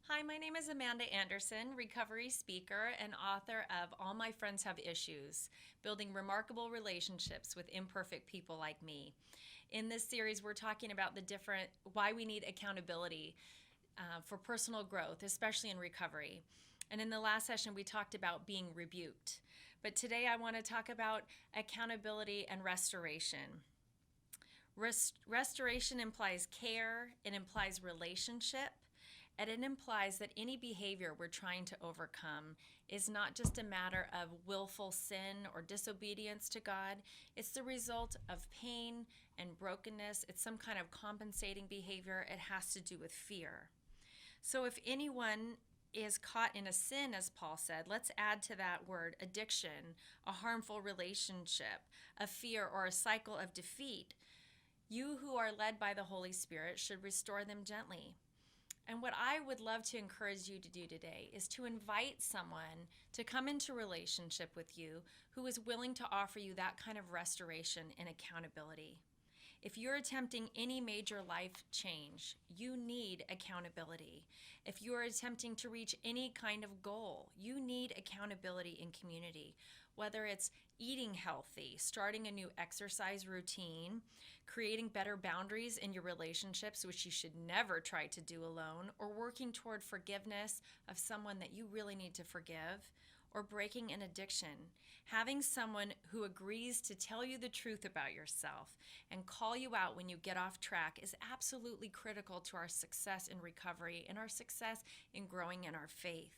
Hi, my name is Amanda Anderson, recovery speaker and author of All My Friends Have Issues, Building Remarkable Relationships with Imperfect People Like Me. In this series, we're talking about why we need accountability for personal growth, especially in recovery. And in the last session, we talked about being rebuked. But today, I want to talk about accountability and restoration. Restoration implies care, it implies relationship, and it implies that any behavior we're trying to overcome is not just a matter of willful sin or disobedience to God. It's the result of pain and brokenness. It's some kind of compensating behavior. It has to do with fear. So if anyone is caught in a sin, as Paul said, let's add to that word addiction, a harmful relationship, a fear, or a cycle of defeat. You who are led by the Holy Spirit should restore them gently. And what I would love to encourage you to do today is to invite someone to come into relationship with you who is willing to offer you that kind of restoration and accountability. If you're attempting any major life change, you need accountability. If you're attempting to reach any kind of goal, you need accountability in community. Whether it's eating healthy, starting a new exercise routine, creating better boundaries in your relationships, which you should never try to do alone, or working toward forgiveness of someone that you really need to forgive, or breaking an addiction. Having someone who agrees to tell you the truth about yourself and call you out when you get off track is absolutely critical to our success in recovery and our success in growing in our faith.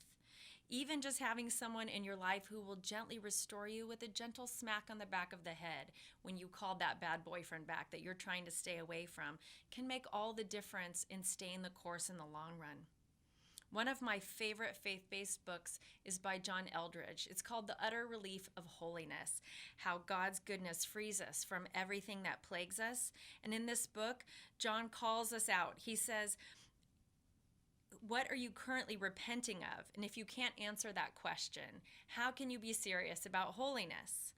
Even just having someone in your life who will gently restore you with a gentle smack on the back of the head when you called that bad boyfriend back that you're trying to stay away from can make all the difference in staying the course in the long run. One of my favorite faith-based books is by John Eldredge. It's called The Utter Relief of Holiness, How God's Goodness Frees Us from Everything That Plagues Us. And in this book, John calls us out. He says, what are you currently repenting of? And if you can't answer that question, how can you be serious about holiness?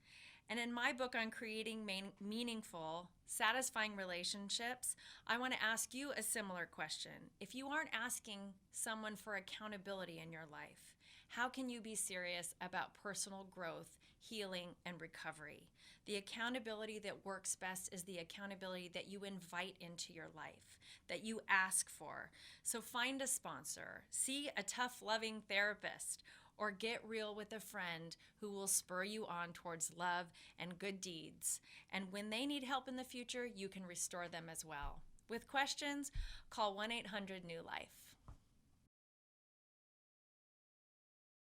And in my book on creating meaningful, satisfying relationships, I want to ask you a similar question. If you aren't asking someone for accountability in your life, how can you be serious about personal growth, healing, and recovery? The accountability that works best is the accountability that you invite into your life, that you ask for. So find a sponsor, see a tough, loving therapist, or get real with a friend who will spur you on towards love and good deeds. And when they need help in the future, you can restore them as well. With questions, call 1-800-NEW-LIFE.